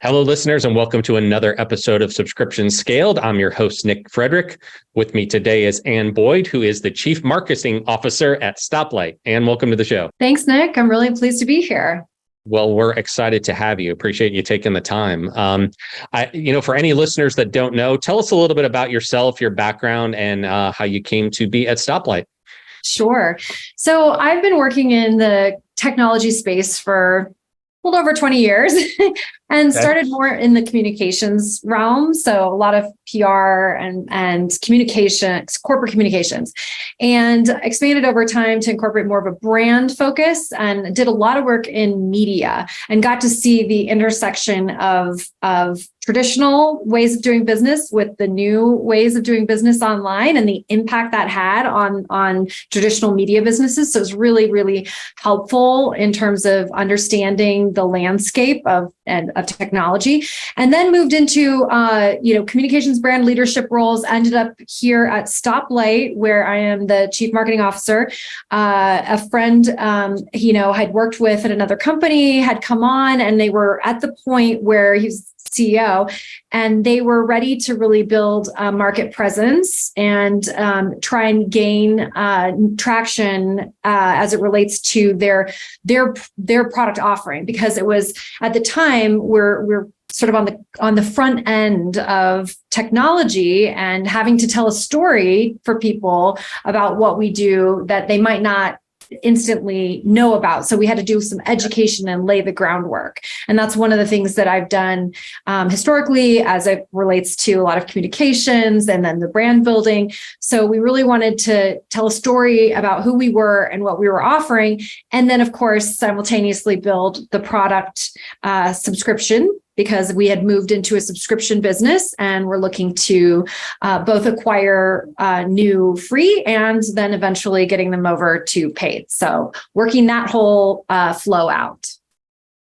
Hello, listeners, and welcome to another episode of Subscription Scaled. I'm your host, Nick Frederick. With me today is Ann Boyd, who is the Chief Marketing Officer at Stoplight. Ann, welcome to the show. Thanks, Nick. I'm really pleased to be here. Well, we're excited to have you. Appreciate you taking the time. For any listeners that don't know, tell us a little bit about yourself, your background, and how you came to be at Stoplight. Sure. So I've been working in the technology space for a little over 20 years and started more in the communications realm. So a lot of PR and communications, corporate communications, and expanded over time to incorporate more of a brand focus, and did a lot of work in media and got to see the intersection of traditional ways of doing business with the new ways of doing business online and the impact that had on traditional media businesses. So it was really, really helpful in terms of understanding the landscape of technology, and then moved into communications brand leadership roles. Ended up here at Stoplight, where I am the Chief Marketing Officer. A friend had worked with at another company had come on, and they were at the point where he's CEO, and they were ready to really build a market presence and try and gain traction as it relates to their product offering, because it was at the time we're sort of on the front end of technology and having to tell a story for people about what we do that they might not instantly know about. So we had to do some education and lay the groundwork. And that's one of the things that I've done historically as it relates to a lot of communications and then the brand building. So we really wanted to tell a story about who we were and what we were offering. And then, of course, simultaneously build the product subscription, because we had moved into a subscription business and we're looking to both acquire new free and then eventually getting them over to paid. So working that whole flow out.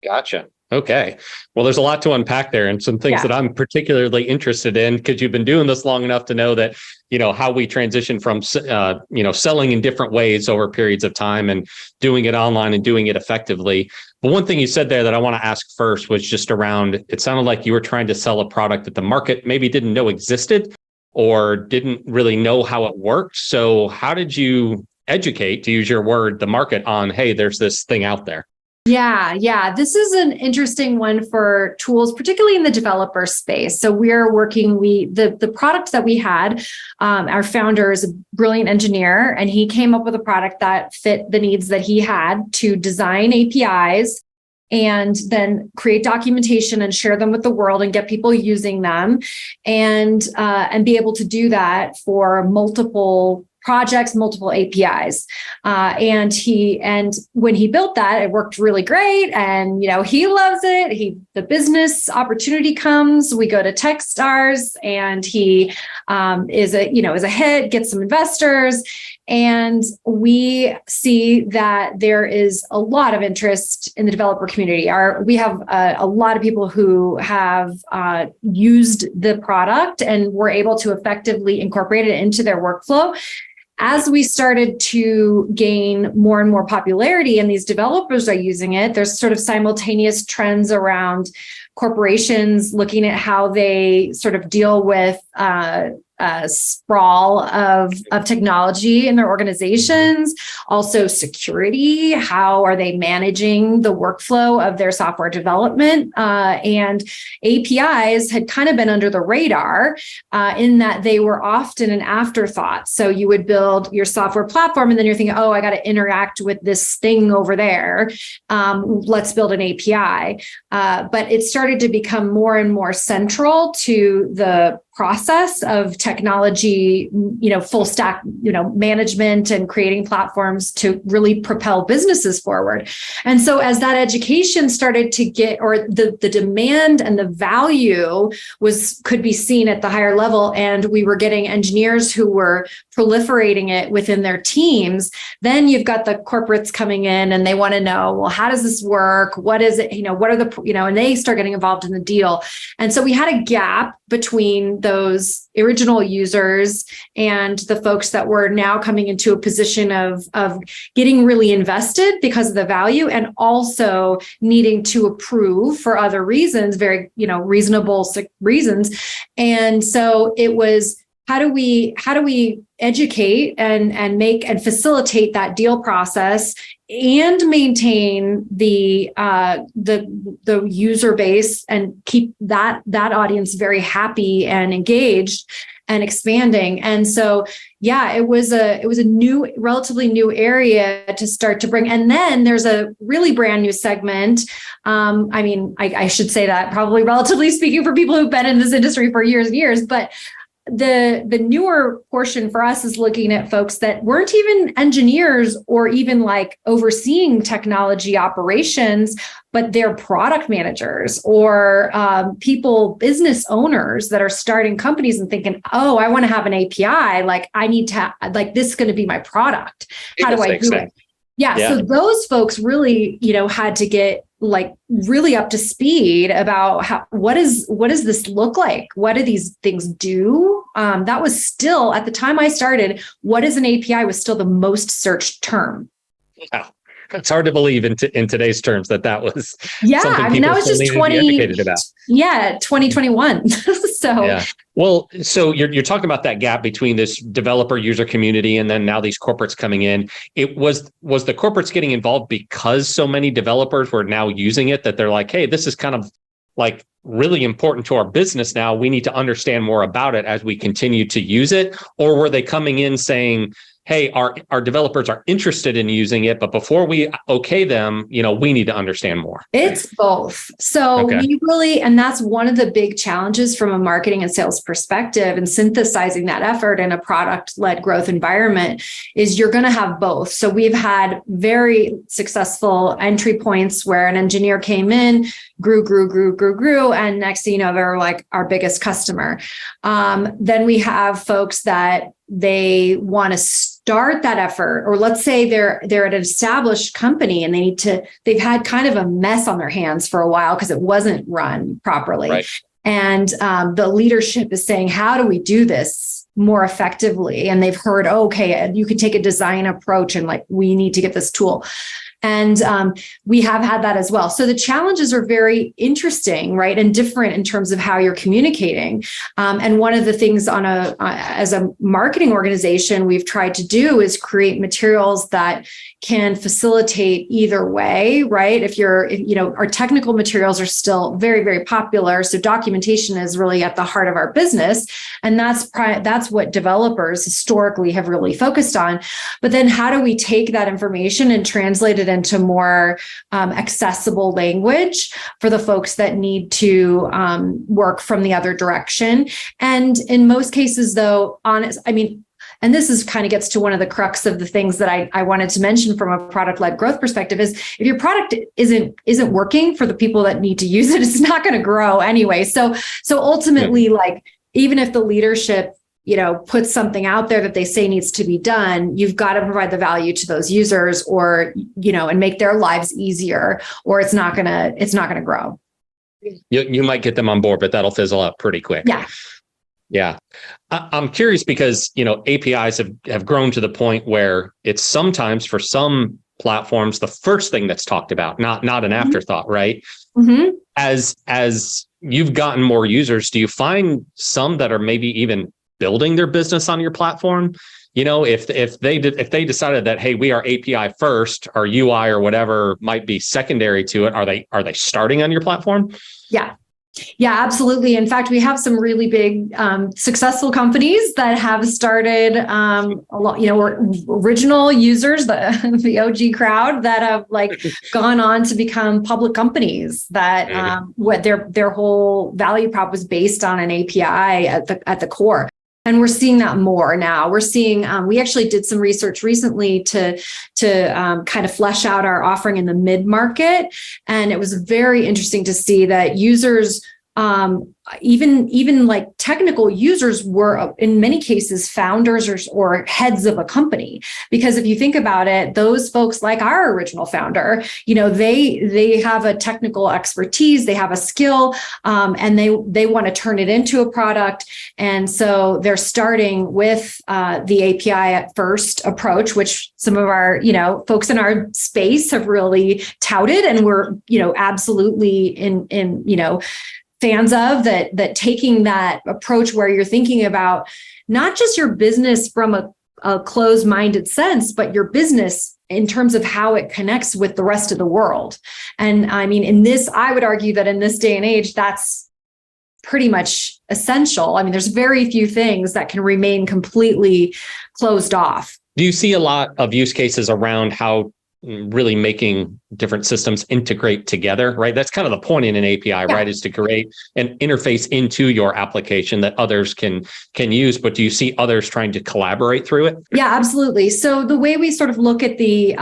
Gotcha. Okay. Well, there's a lot to unpack there, and some things that I'm particularly interested in, because you've been doing this long enough to know that, how we transition from, selling in different ways over periods of time and doing it online and doing it effectively. But one thing you said there that I want to ask first was just around, it sounded like you were trying to sell a product that the market maybe didn't know existed or didn't really know how it worked. So how did you educate, to use your word, the market on, hey, there's this thing out there? Yeah. This is an interesting one for tools, particularly in the developer space. So we're working, the product that we had, our founder is a brilliant engineer, and he came up with a product that fit the needs that he had to design APIs and then create documentation and share them with the world and get people using them, and be able to do that for multiple projects, multiple APIs. And when he built that, it worked really great. And, he loves it. The business opportunity comes, we go to Techstars, and he is a hit, gets some investors. And we see that there is a lot of interest in the developer community. We have a lot of people who have used the product and were able to effectively incorporate it into their workflow. As we started to gain more and more popularity and these developers are using it, there's sort of simultaneous trends around corporations looking at how they sort of deal with sprawl of technology in their organizations. Also security, how are they managing the workflow of their software development? And APIs had kind of been under the radar in that they were often an afterthought. So you would build your software platform and then you're thinking, oh, I got to interact with this thing over there. Let's build an API. But it started to become more and more central to the process of technology, full stack, management and creating platforms to really propel businesses forward. And so as that education started to get, or the demand and the value could be seen at the higher level, and we were getting engineers who were proliferating it within their teams, then you've got the corporates coming in and they want to know, well, how does this work? What is it? What are the, and they start getting involved in the deal. And so we had a gap between those original users and the folks that were now coming into a position of getting really invested because of the value, and also needing to approve for other reasons, very, reasonable reasons. And so it was, how do we educate and make and facilitate that deal process and maintain the user base and keep that audience very happy and engaged and expanding. And so, yeah, it was a relatively new area to start to bring. And then there's a really brand new segment. I should say that probably relatively speaking for people who've been in this industry for years and years, but the newer portion for us is looking at folks that weren't even engineers or even like overseeing technology operations, but they're product managers or business owners that are starting companies and thinking, oh, I want to have an API. Like I need to, like, this is going to be my product. How do I do it? Yeah. So those folks really, had to get like really up to speed about what does this look like? What do these things do? That was still, at the time I started, what is an API was still the most searched term. Wow. It's hard to believe in today's terms that was something people that was just 2021. So well, so you're talking about that gap between this developer user community and then now these corporates coming in. It was the corporates getting involved because so many developers were now using it that they're like, hey, this is kind of like really important to our business now. We need to understand more about it as we continue to use it. Or were they coming in saying, hey, our developers are interested in using it, but before we okay them, we need to understand more? It's both. So we really, and that's one of the big challenges from a marketing and sales perspective, and synthesizing that effort in a product-led growth environment is you're going to have both. So we've had very successful entry points where an engineer came in, grew, and next thing you know, they're like our biggest customer. Then we have folks that they want to start that effort, or let's say they're at an established company and they've had kind of a mess on their hands for a while because it wasn't run properly. Right. And the leadership is saying, how do we do this more effectively? And they've heard, okay, you can take a design approach and like, we need to get this tool. And we have had that as well. So the challenges are very interesting, right? And different in terms of how you're communicating. And one of the things as a marketing organization, we've tried to do is create materials that can facilitate either way, right? Our technical materials are still very, very popular. So documentation is really at the heart of our business. And that's what developers historically have really focused on. But then how do we take that information and translate it into more accessible language for the folks that need to work from the other direction? And in most cases, though, and this is kind of gets to one of the crux of the things that I wanted to mention from a product-led growth perspective is if your product isn't working for the people that need to use it, it's not going to grow anyway. So ultimately, like, even if the leadership put something out there that they say needs to be done, you've got to provide the value to those users, or, and make their lives easier, or it's not going to grow. You might get them on board, but that'll fizzle out pretty quick. Yeah. I'm curious because, APIs have grown to the point where it's sometimes for some platforms, the first thing that's talked about, not an afterthought, right? Mm-hmm. As you've gotten more users, do you find some that are maybe even building their business on your platform? If they decided that, hey, we are API first, our UI or whatever might be secondary to it, are they starting on your platform? Yeah, absolutely. In fact, we have some really big, successful companies that have started a lot, original users, the OG crowd that have gone on to become public companies that what their whole value prop was based on an API at the core. And we're seeing that more now. We're seeing, we actually did some research recently to kind of flesh out our offering in the mid-market. And it was very interesting to see that users even like technical users were in many cases founders or heads of a company. Because if you think about it, those folks, like our original founder, they have a technical expertise, they have a skill, and they want to turn it into a product. And so they're starting with the API at first approach, which some of our folks in our space have really touted, and we're absolutely in fans of that, taking that approach where you're thinking about not just your business from a closed-minded sense, but your business in terms of how it connects with the rest of the world. And I mean, I would argue that in this day and age, that's pretty much essential. I mean, there's very few things that can remain completely closed off. Do you see a lot of use cases around how really making different systems integrate together, right? That's kind of the point in an API, right? Is to create an interface into your application that others can use. But do you see others trying to collaborate through it? Yeah, absolutely. So the way we sort of look at the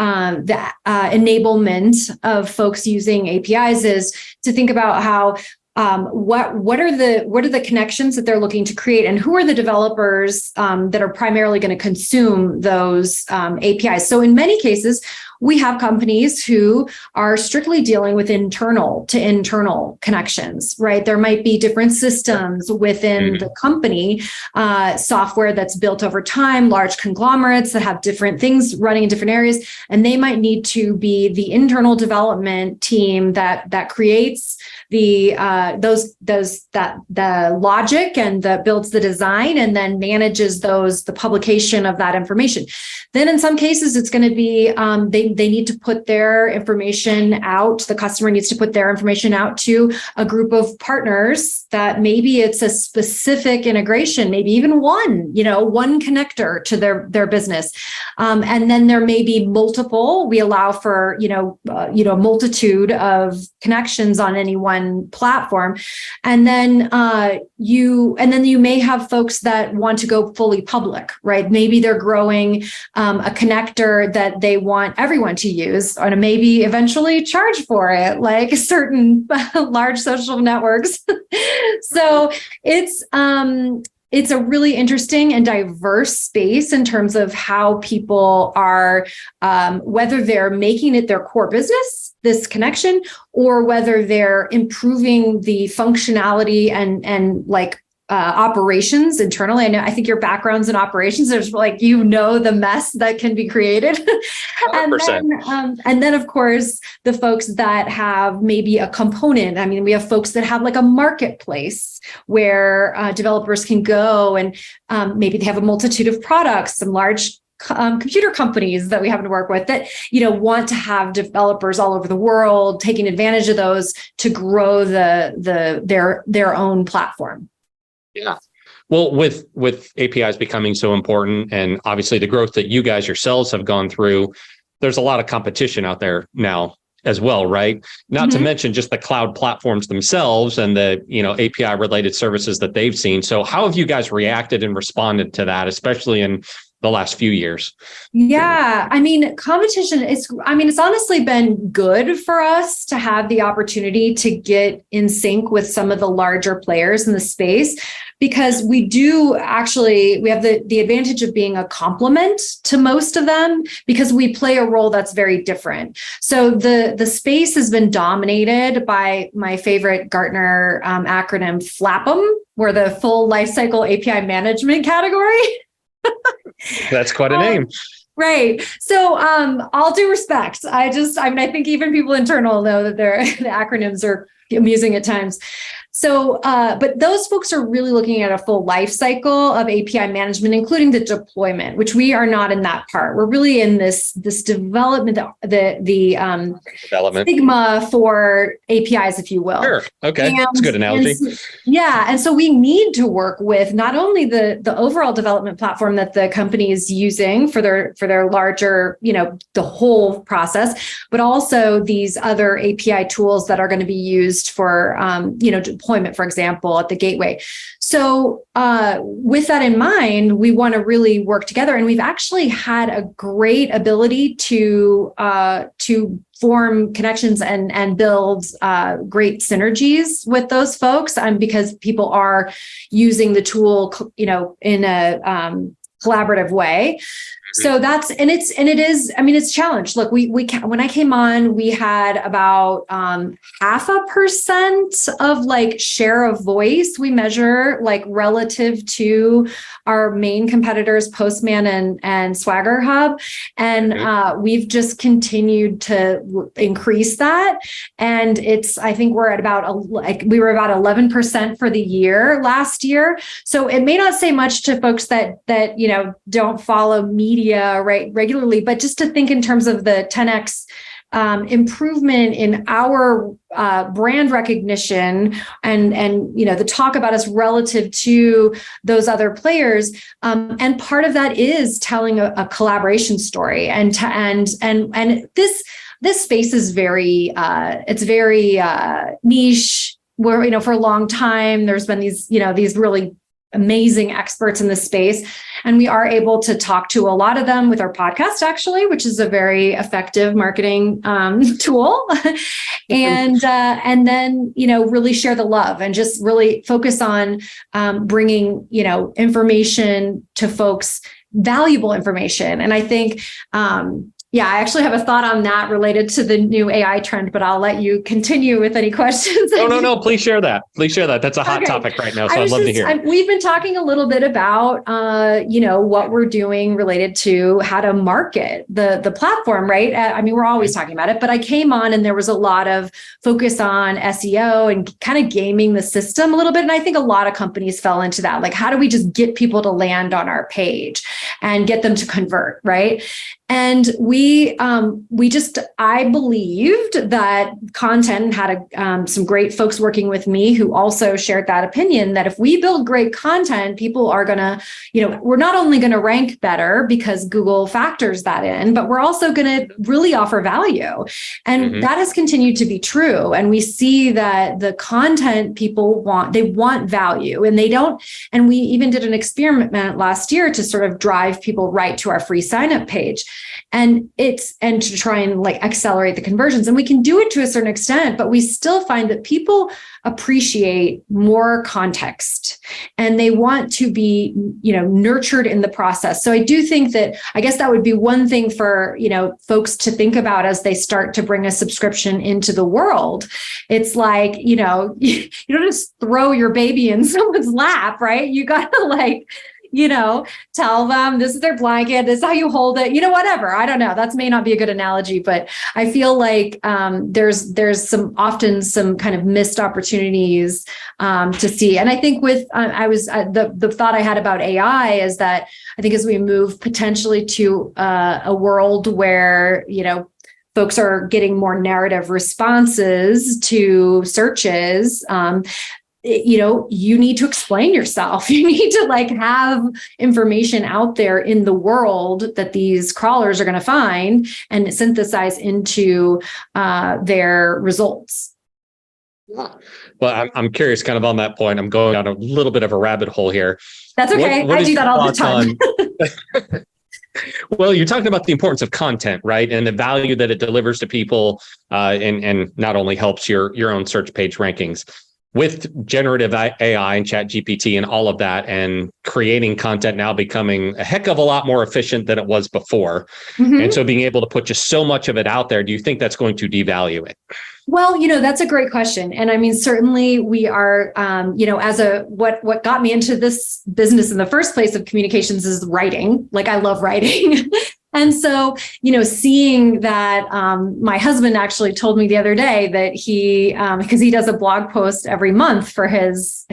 enablement of folks using APIs is to think about how what are the connections that they're looking to create, and who are the developers that are primarily going to consume those APIs. So in many cases, we have companies who are strictly dealing with internal to internal connections, right? There might be different systems within the company, software that's built over time, large conglomerates that have different things running in different areas, and they might need to be the internal development team that creates the logic and that builds the design and then manages the publication of that information. Then in some cases, it's going to be they need to put their information out. The customer needs to put their information out to a group of partners that maybe it's a specific integration, maybe even one connector to their business. And then there may be multiple. We allow for, multitude of connections on any one platform. And then you may have folks that want to go fully public, right? Maybe they're growing a connector that they want everyone to use, and maybe eventually charge for it, like certain large social networks. So it's a really interesting and diverse space in terms of how people are, whether they're making it their core business, this connection, or whether they're improving the functionality and operations internally. I think your background's in operations. There's the mess that can be created. and then of course, the folks that have maybe a component. I mean, we have folks that have like a marketplace where developers can go and maybe they have a multitude of products, some large computer companies that we happen to work with that, want to have developers all over the world taking advantage of those to grow their own platform. Yeah. Well, with APIs becoming so important, and obviously the growth that you guys yourselves have gone through, there's a lot of competition out there now as well, right? Not to mention just the cloud platforms themselves and the API related services that they've seen. So how have you guys reacted and responded to that, especially in the last few years? Yeah, I mean, competition it's honestly been good for us to have the opportunity to get in sync with some of the larger players in the space, because we have the advantage of being a complement to most of them, because we play a role that's very different. So the space has been dominated by my favorite Gartner acronym, FLAPM, we're the full lifecycle API management category. That's quite a name. Right. So all due respect, I think even people internal know that the acronyms are amusing at times. So, but those folks are really looking at a full life cycle of API management, including the deployment, which we are not in that part. We're really in this development, the development stigma for APIs, if you will. Sure. Okay. That's a good analogy. And so we need to work with not only the overall development platform that the company is using for their larger, the whole process, but also these other API tools that are going to be used used for, deployment, for example, at the gateway. So with that in mind, we want to really work together. And we've actually had a great ability to form connections and build great synergies with those folks, because people are using the tool, in a collaborative way. So it's challenged. Look, when I came on, we had about 0.5% of like share of voice we measure, like relative to our main competitors, Postman and Swagger Hub. And we've just continued to increase that. And I think we're at we were about 11% for the year last year. So it may not say much to folks that don't follow media regularly, but just to think in terms of the 10x improvement in our brand recognition and the talk about us relative to those other players, and part of that is telling a collaboration story, and this space is very niche. Where for a long time there's been these really amazing experts in the space. And we are able to talk to a lot of them with our podcast, actually, which is a very effective marketing tool. And then, really share the love and just really focus on bringing, information to folks, valuable information. And I think, I actually have a thought on that related to the new AI trend, but I'll let you continue with any questions. No. Please share that. That's a hot topic right now. So I'd love to hear. We've been talking a little bit about, what we're doing related to how to market the platform, right? We're always talking about it, but I came on and there was a lot of focus on SEO and kind of gaming the system a little bit. And I think a lot of companies fell into that. Like, how do we just get people to land on our page and get them to convert, right? And I believed that content had some great folks working with me who also shared that opinion that if we build great content, people are going to, we're not only going to rank better because Google factors that in, but we're also going to really offer value. And that has continued to be true. And we see that the content people want value, and they don't. And we even did an experiment last year to sort of drive people right to our free sign-up page. And to try and like accelerate the conversions. And we can do it to a certain extent, but we still find that people appreciate more context and they want to be, nurtured in the process. So I do think that, I guess that would be one thing for, folks to think about as they start to bring a subscription into the world. It's like, you don't just throw your baby in someone's lap, right? You got to tell them this is their blanket, this is how you hold it, whatever. I don't know. That may not be a good analogy, but I feel like there's often some kind of missed opportunities to see. And I think with the thought I had about AI is that I think as we move potentially to a world where folks are getting more narrative responses to searches. You need to explain yourself. You need to have information out there in the world that these crawlers are going to find and synthesize into their results. Well, I'm curious kind of on that point. I'm going down a little bit of a rabbit hole here. That's okay. I do that all the time. Well, you're talking about the importance of content, right? And the value that it delivers to people and not only helps your own search page rankings. With generative AI and chat GPT and all of that, and creating content now becoming a heck of a lot more efficient than it was before. And so being able to put just so much of it out there, do you think that's going to devalue it? Well, that's a great question. And certainly we are, what got me into this business in the first place of communications is writing. Like, I love writing. And so, seeing that, my husband actually told me the other day that he, because he does a blog post every month for his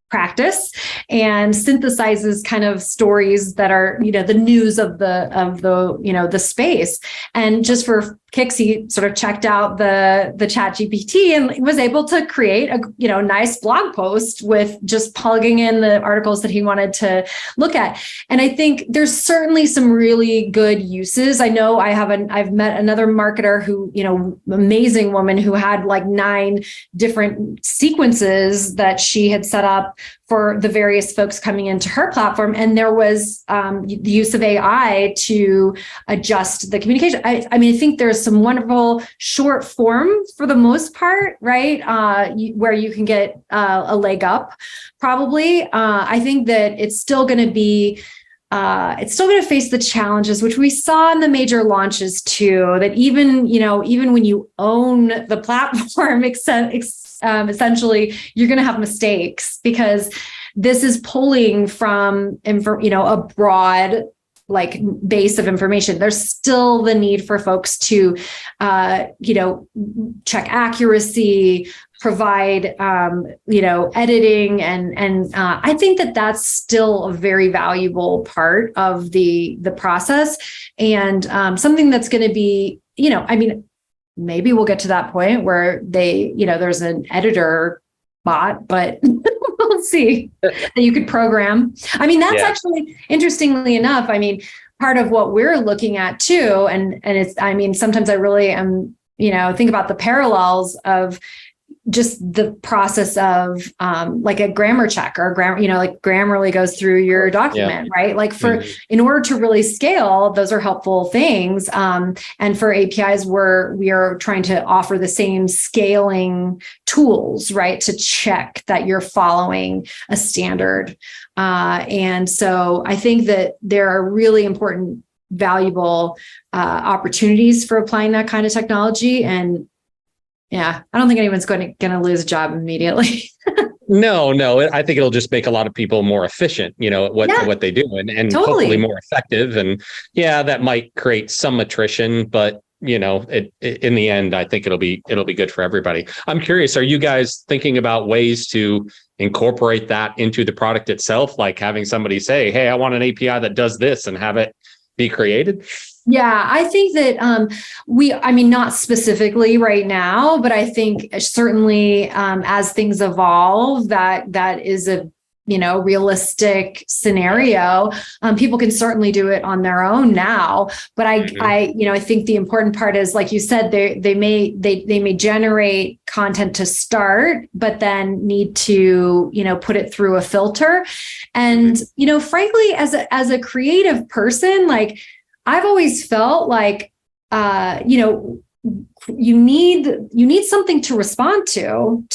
practice and synthesizes kind of stories that are, the news of the space. And just for Kixie sort of checked out the chat GPT and was able to create a, nice blog post with just plugging in the articles that he wanted to look at. And I think there's certainly some really good uses. I know I've met another marketer who, amazing woman who had like 9 different sequences that she had set up for the various folks coming into her platform. And there was the use of AI to adjust the communication. I mean, I think there's some wonderful short form for the most part, right? Where you can get a leg up, probably. I think that it's still going to be it's still going to face the challenges, which we saw in the major launches too, that even when you own the platform, essentially, you're going to have mistakes because this is pulling from, a broad like base of information. There's still the need for folks to, check accuracy, provide, editing. And I think that that's still a very valuable part of the process and something that's going to be, maybe we'll get to that point where there's an editor bot, but we'll see that you could program. I mean, that's actually, interestingly enough, part of what we're looking at too. And it's, sometimes I really am, think about the parallels of just the process of like a grammar check or like Grammarly goes through your document, right? Like in order to really scale, those are helpful things. And for APIs, we are trying to offer the same scaling tools, right? To check that you're following a standard. And so I think that there are really important, valuable opportunities for applying that kind of technology. And I don't think anyone's going to lose a job immediately. No, I think it'll just make a lot of people more efficient, at what they do and totally. Hopefully more effective. And that might create some attrition, but it in the end, I think it'll be good for everybody. I'm curious, are you guys thinking about ways to incorporate that into the product itself? Like having somebody say, hey, I want an API that does this and have it be created? Yeah, I think that not specifically right now, but I think certainly as things evolve, that is a realistic scenario. People can certainly do it on their own now, but I think the important part is, like you said, they may generate content to start, but then need to put it through a filter. And frankly, as a creative person, like I've always felt like, you need something to respond to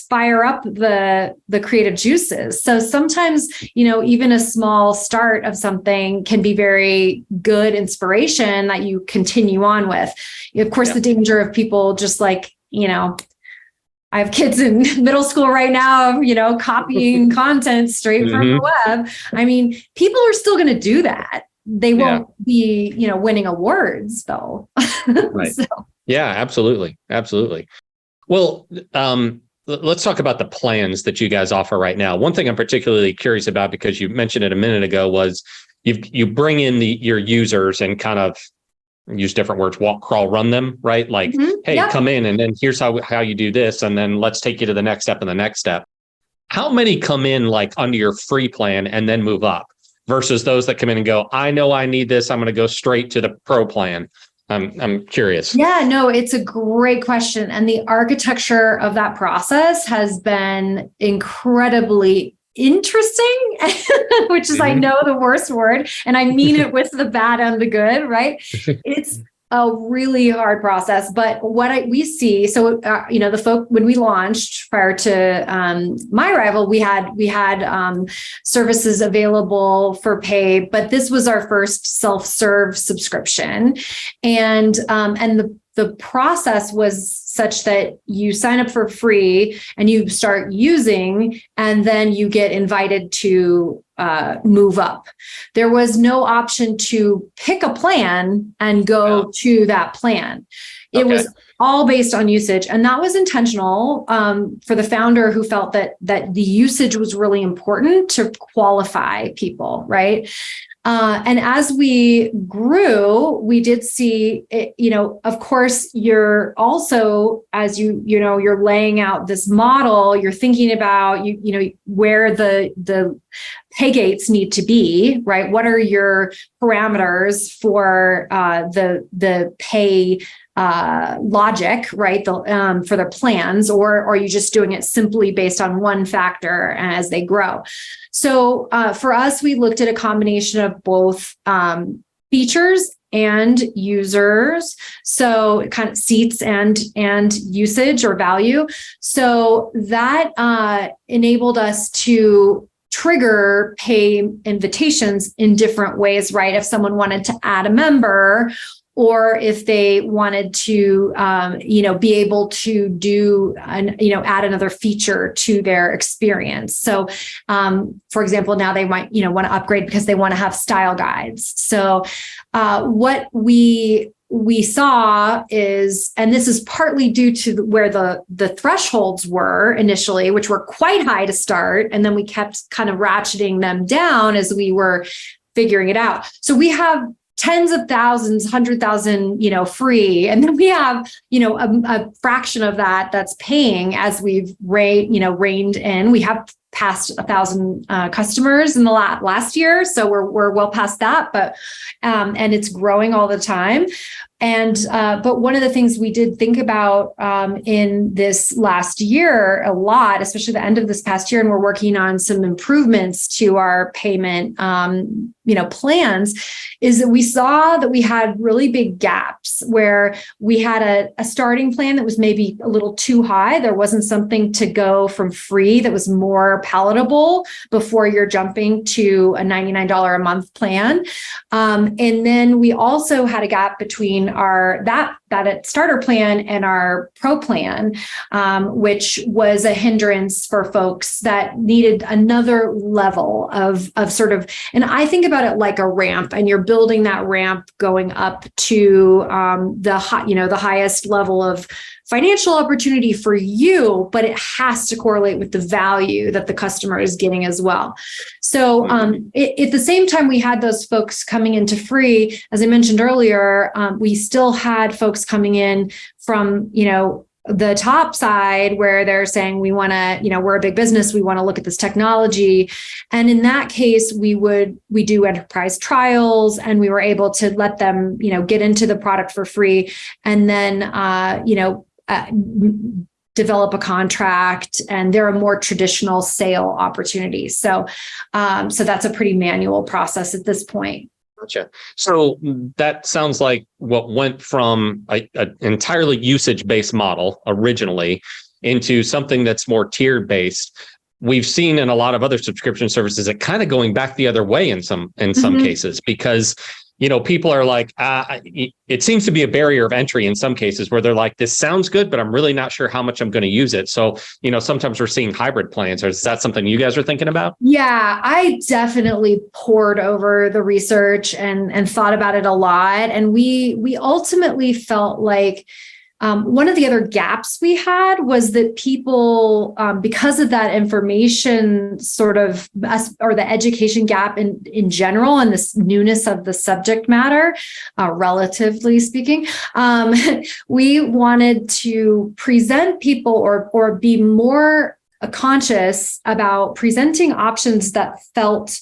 fire up the creative juices. So sometimes, even a small start of something can be very good inspiration that you continue on with. Of course, the danger of people just like, I have kids in middle school right now, copying content straight from the web. People are still going to do that. They won't be, winning awards though. Right. So. Yeah, absolutely. Absolutely. Well, let's talk about the plans that you guys offer right now. One thing I'm particularly curious about, because you mentioned it a minute ago, was you bring in your users and kind of use different words, walk, crawl, run them, right? Like, hey, come in and then here's how you do this. And then let's take you to the next step and the next step. How many come in like under your free plan and then move up versus those that come in and go, I know I need this, I'm going to go straight to the pro plan? I'm curious. Yeah, no, it's a great question. And the architecture of that process has been incredibly interesting, which is, I know, the worst word, and I mean it with the bad and the good, right? It's a really hard process, but what we see, so, the folk, when we launched prior to my arrival, we had services available for pay, but this was our first self-serve subscription. And the process was such that you sign up for free and you start using, and then you get invited to move up. There was no option to pick a plan and go to that plan. It was all based on usage. And that was intentional for the founder who felt that the usage was really important to qualify people, right? And as we grew, we did see, of course, you're also, as you're laying out this model, you're thinking about, where the pay gates need to be, right? What are your parameters for the pay logic, right? For the plans, or are you just doing it simply based on one factor as they grow? So for us, we looked at a combination of both features and users, so kind of seats and usage or value. So that enabled us to trigger pay invitations in different ways, right? If someone wanted to add a member, or if they wanted to, be able to do, add another feature to their experience. So, for example, now they might, want to upgrade because they want to have style guides. So, what we saw is, and this is partly due to where the thresholds were initially, which were quite high to start, and then we kept kind of ratcheting them down as we were figuring it out. So we have tens of thousands, 100,000, free. And then we have, a fraction of that's paying as we've reined in. We have passed 1,000 customers in the last year. So we're well past that, but, and it's growing all the time. And, but one of the things we did think about in this last year a lot, especially the end of this past year, and we're working on some improvements to our payment, plans, is that we saw that we had really big gaps where we had a starting plan that was maybe a little too high. There wasn't something to go from free that was more palatable before you're jumping to a $99 a month plan. And then we also had a gap between that starter plan and our pro plan, which was a hindrance for folks that needed another level of sort of, and I think about it like a ramp, and you're building that ramp going up to the highest level of financial opportunity for you, but it has to correlate with the value that the customer is getting as well. So at the same time, we had those folks coming into free. As I mentioned earlier, we still had folks coming in from, the top side where they're saying, we want to, we're a big business, we want to look at this technology. And in that case, we do enterprise trials, and we were able to let them, get into the product for free, and then, develop a contract, and they're a more traditional sale opportunity. So, so that's a pretty manual process at this point. Gotcha. So that sounds like what went from an entirely usage-based model originally into something that's more tiered based. We've seen in a lot of other subscription services it kind of going back the other way in some cases, because people are like, it seems to be a barrier of entry in some cases where they're like, this sounds good, but I'm really not sure how much I'm going to use it. So, sometimes we're seeing hybrid plans. Or is that something you guys are thinking about? Yeah, I definitely pored over the research and thought about it a lot. And we ultimately felt like one of the other gaps we had was that people, because of that information sort of, or the education gap in general, and this newness of the subject matter, relatively speaking, we wanted to present people or be more conscious about presenting options that felt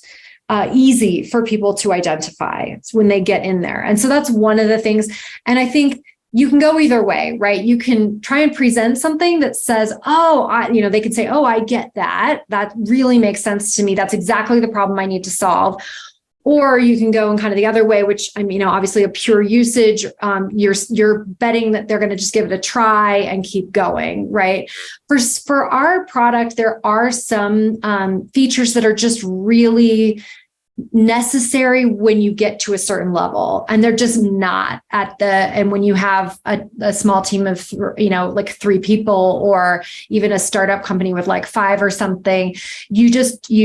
easy for people to identify when they get in there. And so that's one of the things. And I think you can go either way, right? You can try and present something that says, they can say, oh, I get that. That really makes sense to me. That's exactly the problem I need to solve. Or you can go in kind of the other way, which, obviously a pure usage, you're betting that they're going to just give it a try and keep going, right? For our product, there are some features that are just really necessary when you get to a certain level, and they're just not and when you have a small team of, like 3 people, or even a startup company with like 5 or something, you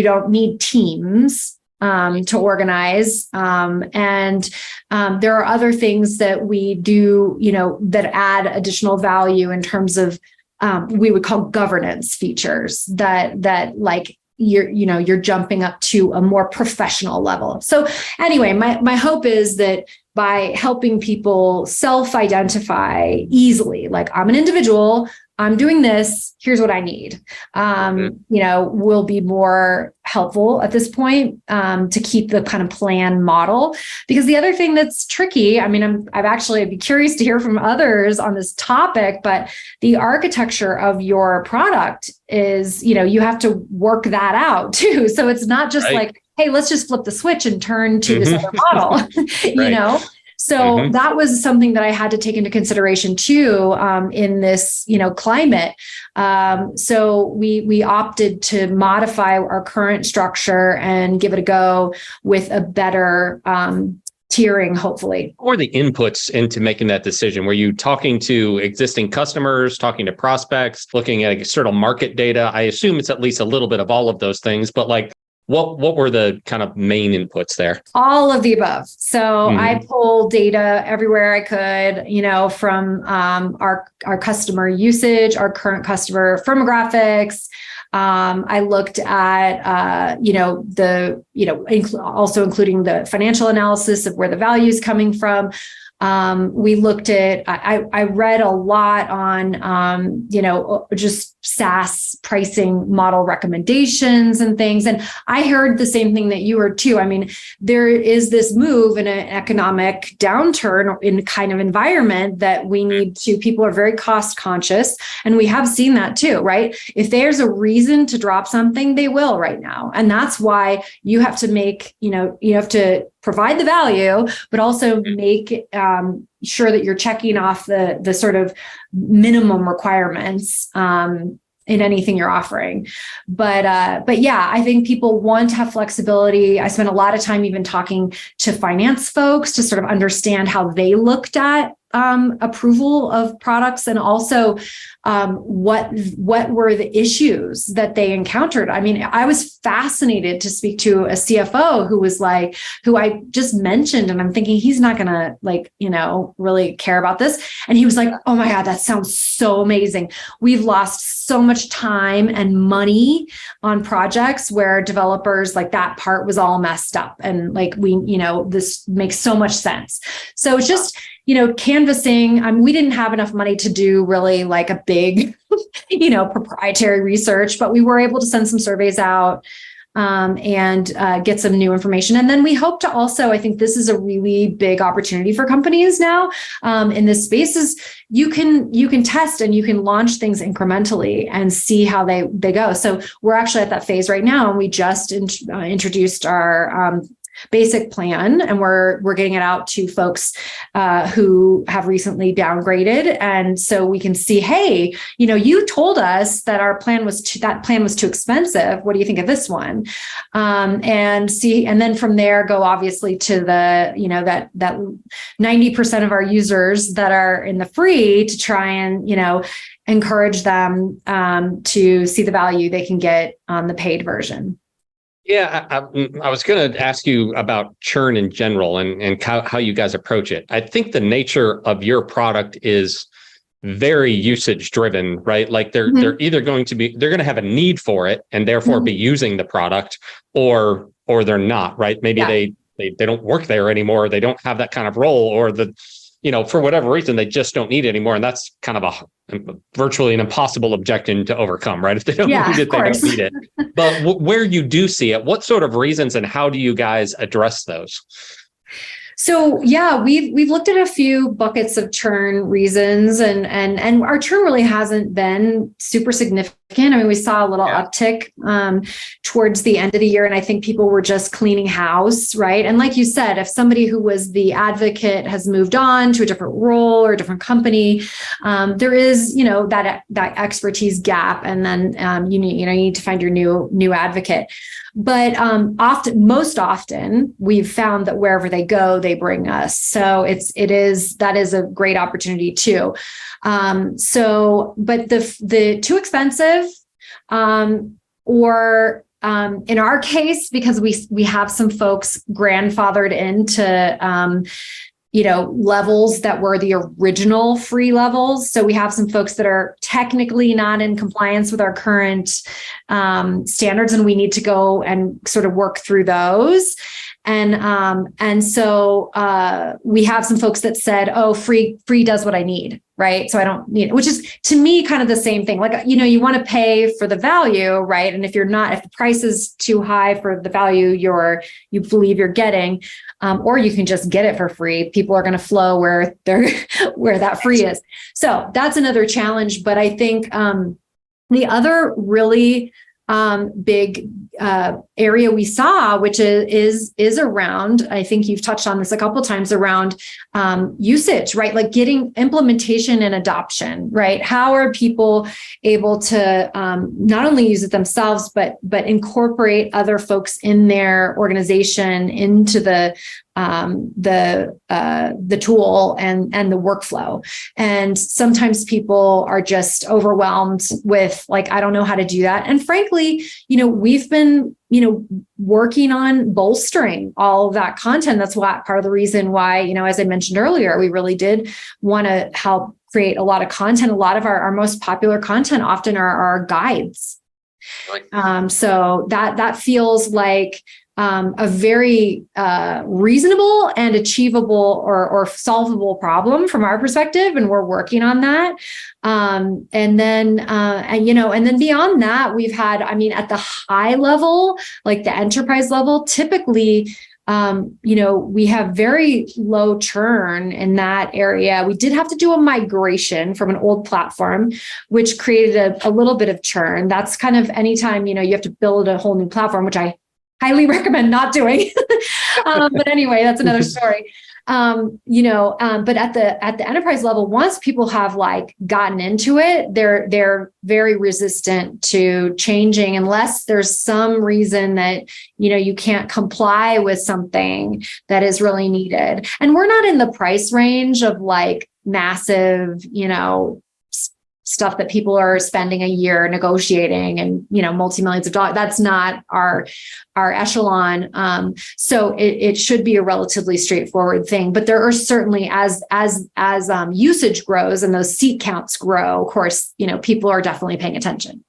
don't need teams to organize. And there are other things that we do, that add additional value in terms of, we would call governance features that like you're jumping up to a more professional level. So anyway, my hope is that by helping people self-identify easily, like I'm an individual, I'm doing this, here's what I need, will be more helpful at this point to keep the kind of plan model. Because the other thing that's tricky, I mean, I'd be curious to hear from others on this topic, but the architecture of your product is, you have to work that out too. So it's not just like, hey, let's just flip the switch and turn to this other model, So that was something that I had to take into consideration too, in this, climate. So we opted to modify our current structure and give it a go with a better tiering, hopefully. Or the inputs into making that decision? Were you talking to existing customers, talking to prospects, looking at external market data? I assume it's at least a little bit of all of those things, but like, what were the kind of main inputs there? All of the above. So I pulled data everywhere I could, from our customer usage, our current customer firmographics. I looked at, also including the financial analysis of where the value is coming from. We looked at, I read a lot on, just SaaS pricing model recommendations and things. And I heard the same thing that you heard too. I mean, there is this move in an economic downturn in kind of environment that people are very cost conscious. And we have seen that too, right? If there's a reason to drop something, they will right now. And that's why you have to make, you have to provide the value, but also make sure that you're checking off the sort of minimum requirements in anything you're offering. But yeah, I think people want to have flexibility. I spent a lot of time even talking to finance folks to sort of understand how they looked at approval of products, and also what were the issues that they encountered. I mean, I was fascinated to speak to a CFO who I just mentioned, and I'm thinking he's not going to really care about this. And he was like, oh my God, that sounds so amazing. We've lost so much time and money on projects where developers, like, that part was all messed up. And this makes so much sense. So it's just, canvassing. We didn't have enough money to do really like a big, proprietary research, but we were able to send some surveys out and get some new information. And then we hope to also, I think this is a really big opportunity for companies now in this space, is you can test and you can launch things incrementally and see how they go. So we're actually at that phase right now, and we just introduced our basic plan, and we're getting it out to folks who have recently downgraded, and so we can see, hey, you told us that our plan was too expensive. What do you think of this one? And then from there go obviously to the that 90% of our users that are in the free, to try and encourage them to see the value they can get on the paid version. Yeah, I was going to ask you about churn in general and how you guys approach it. I think the nature of your product is very usage driven, right? Like they're either going to have a need for it and therefore be using the product, or they're not, right? Maybe they don't work there anymore. They don't have that kind of role, or for whatever reason, they just don't need it anymore. And that's kind of virtually an impossible objection to overcome, right? If they don't need it, they don't need it. But where you do see it, what sort of reasons and how do you guys address those? So yeah, we've looked at a few buckets of churn reasons, and our churn really hasn't been super significant. I mean, we saw a little uptick towards the end of the year, and I think people were just cleaning house, right? And like you said, if somebody who was the advocate has moved on to a different role or a different company, there is that expertise gap, and then you need to find your new advocate. But most often, we've found that wherever they go, they bring us. So that is a great opportunity too. But the too expensive, or in our case, because we have some folks grandfathered into levels that were the original free levels. So we have some folks that are technically not in compliance with our current standards, and we need to go and sort of work through those. And so we have some folks that said, oh, free does what I need, right? So I don't need it, which is to me kind of the same thing. Like, you want to pay for the value, right? And if the price is too high for the value you believe you're getting, or you can just get it for free, people are going to flow where that free is. So that's another challenge. But I think the other really big area we saw, which is around, I think you've touched on this a couple of times, around usage, right? Like getting implementation and adoption, right? How are people able to not only use it themselves, but incorporate other folks in their organization into the tool and the workflow. And sometimes people are just overwhelmed with like, I don't know how to do that. And frankly, we've been, working on bolstering all of that content. That's part of the reason why, as I mentioned earlier, we really did want to help create a lot of content. A lot of our most popular content often are our guides. So that feels like a very reasonable and achievable or solvable problem from our perspective, and we're working on that. And then beyond that, we've had, at the high level, like the enterprise level, typically, we have very low churn in that area. We did have to do a migration from an old platform, which created a little bit of churn. That's kind of anytime, you have to build a whole new platform, which I highly recommend not doing. But anyway, that's another story. But at the enterprise level, once people have like gotten into it, they're very resistant to changing unless there's some reason that, you can't comply with something that is really needed. And we're not in the price range of like massive, stuff that people are spending a year negotiating and, multi-millions of dollars. That's not our echelon. So it should be a relatively straightforward thing, but there are certainly as usage grows and those seat counts grow, of course, people are definitely paying attention.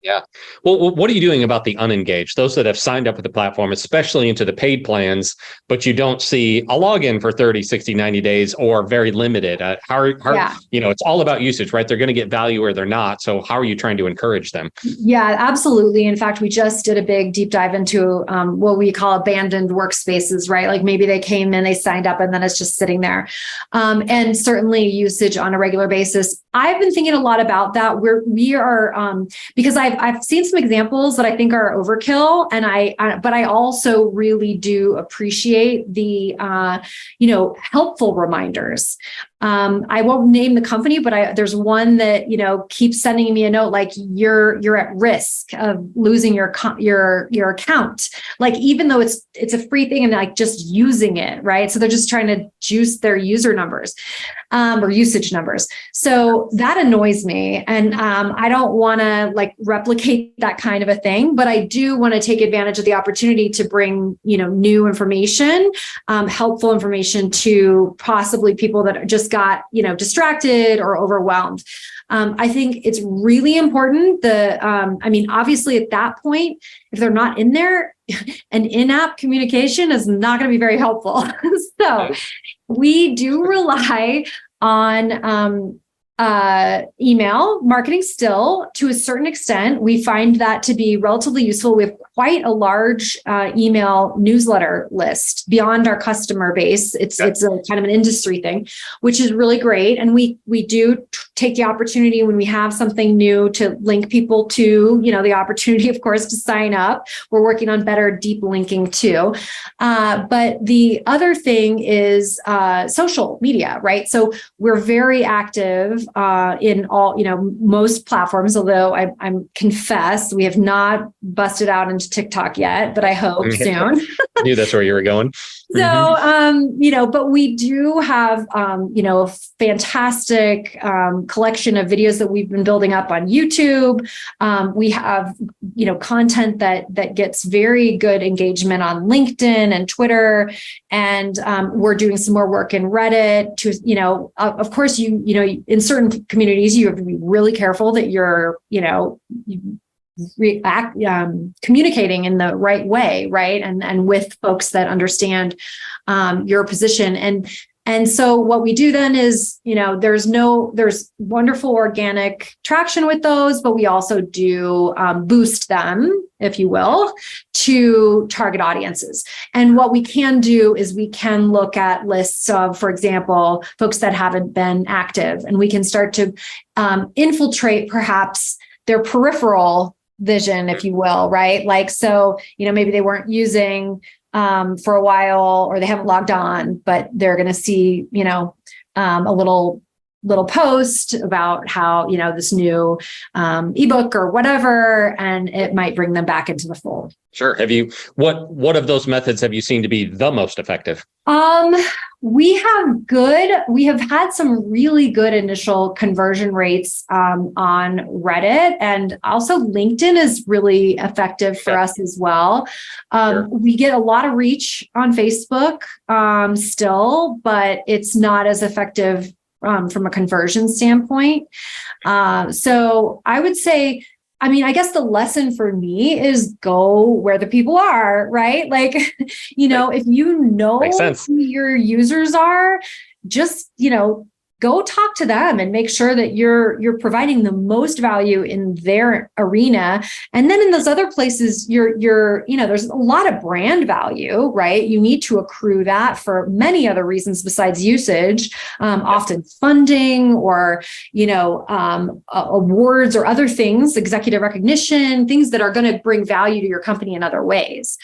Yeah. Well, what are you doing about the unengaged, those that have signed up with the platform, especially into the paid plans, but you don't see a login for 30, 60, 90 days or very limited? It's all about usage, right? They're going to get value or they're not. So how are you trying to encourage them? Yeah, absolutely. In fact, we just did a big deep dive into what we call abandoned workspaces, right? Like maybe they came in, they signed up, and then it's just sitting there. And certainly usage on a regular basis. I've been thinking a lot about that. We are because I've seen some examples that I think are overkill, but I also really do appreciate the helpful reminders. I won't name the company, but there's one that keeps sending me a note like you're at risk of losing your account. Like even though it's a free thing and like just using it, right? So they're just trying to juice their user numbers or usage numbers. So that annoys me, and I don't want to like replicate that kind of a thing, but I do want to take advantage of the opportunity to bring new information, helpful information to possibly people that just got distracted or overwhelmed. I think it's really important. Obviously at that point, if they're not in there, an in-app communication is not going to be very helpful. So we do rely on email marketing still to a certain extent. We find that to be relatively useful. We have quite a large email newsletter list beyond our customer base. It's a kind of an industry thing, which is really great. And we do take the opportunity when we have something new to link people to, the opportunity, of course, to sign up. We're working on better deep linking too. But the other thing is social media, right? So we're very active in all, most platforms, although I'm confess we have not busted out into TikTok yet, but I hope soon. I knew that's where you were going. So, but we do have, a fantastic collection of videos that we've been building up on YouTube. We have, content that gets very good engagement on LinkedIn and Twitter. And we're doing some more work in Reddit to, of course, in certain communities, you have to be really careful that you're, communicating in the right way, right? And with folks that understand your position. And so what we do then is, there's wonderful organic traction with those, but we also do boost them, if you will, to target audiences. And what we can do is we can look at lists of, for example, folks that haven't been active, and we can start to infiltrate perhaps their peripheral vision, if you will, right? Like, so, maybe they weren't using for a while, or they haven't logged on, but they're going to see, a little post about how, this new ebook or whatever, and it might bring them back into the fold. Sure. What of those methods have you seen to be the most effective? We have had some really good initial conversion rates on Reddit, and also LinkedIn is really effective for us as well. Sure. We get a lot of reach on Facebook still, but it's not as effective from a conversion standpoint. So I would say, I guess the lesson for me is go where the people are, right? Like, if you know who your users are, just, go talk to them and make sure that you're providing the most value in their arena. And then in those other places, there's a lot of brand value, right? You need to accrue that for many other reasons besides usage, often funding or, awards or other things, executive recognition, things that are going to bring value to your company in other ways.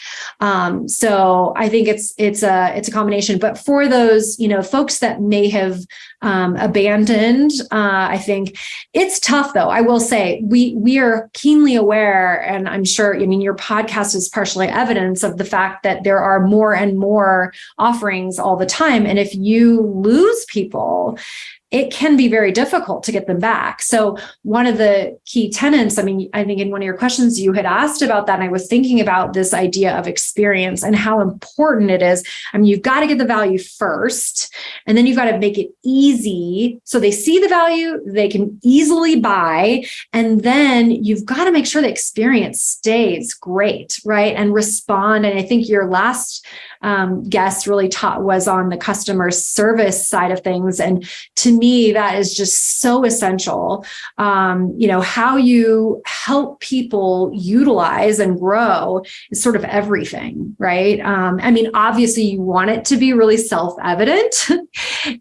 So I think it's a combination, but for those, folks that may have abandoned. I think it's tough, though. I will say we are keenly aware, and I'm sure, your podcast is partially evidence of the fact that there are more and more offerings all the time. And if you lose people, it can be very difficult to get them back. So one of the key tenets, I think in one of your questions you had asked about that, and I was thinking about this idea of experience and how important it is. You've got to get the value first, and then you've got to make it easy so they see the value, they can easily buy, and then you've got to make sure the experience stays great, right? And respond. And I think your last guest really was on the customer service side of things. And to me, that is just so essential. How you help people utilize and grow is sort of everything, right? Obviously you want it to be really self-evident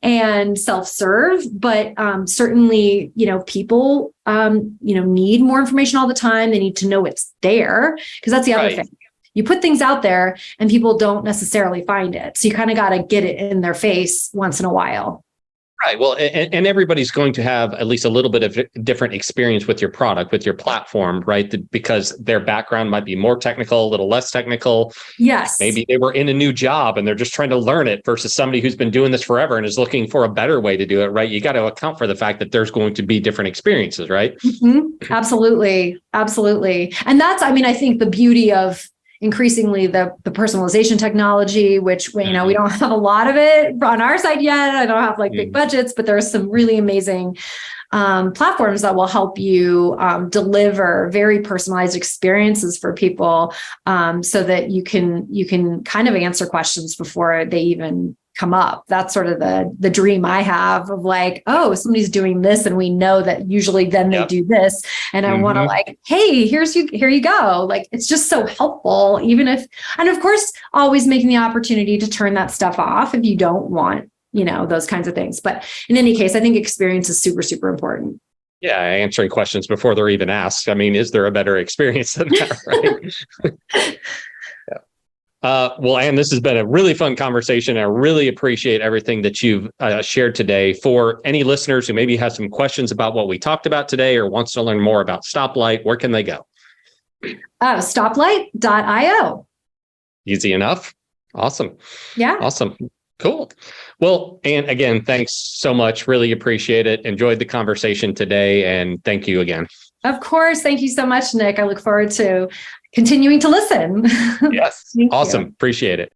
and self-serve, but certainly, people, need more information all the time. They need to know it's there, because that's the other thing. You put things out there and people don't necessarily find it. So you kind of got to get it in their face once in a while. Right. Well, and everybody's going to have at least a little bit of different experience with your product, with your platform, right? Because their background might be more technical, a little less technical. Yes. Maybe they were in a new job and they're just trying to learn it versus somebody who's been doing this forever and is looking for a better way to do it, right? You got to account for the fact that there's going to be different experiences, right? Mm-hmm. Absolutely. Absolutely. And that's, I think the beauty of increasingly the personalization technology, which we don't have a lot of it on our side yet. I don't have big budgets, but there are some really amazing platforms that will help you deliver very personalized experiences for people, so that you can kind of answer questions before they even come up. That's sort of the dream I have of somebody's doing this, and we know that usually then they do this, and I want to hey, here you go. It's just so helpful, and of course, always making the opportunity to turn that stuff off if you don't want, those kinds of things. But in any case, I think experience is super, super important. Yeah, answering questions before they're even asked. Is there a better experience than that, right? Well, Anne, this has been a really fun conversation. I really appreciate everything that you've shared today. For any listeners who maybe have some questions about what we talked about today or wants to learn more about Stoplight, where can they go? Stoplight.io. Easy enough. Awesome. Yeah. Awesome. Cool. Well, and again, thanks so much. Really appreciate it. Enjoyed the conversation today. And thank you again. Of course. Thank you so much, Nick. I look forward to continuing to listen. Yes. Thank Awesome. you. Appreciate it.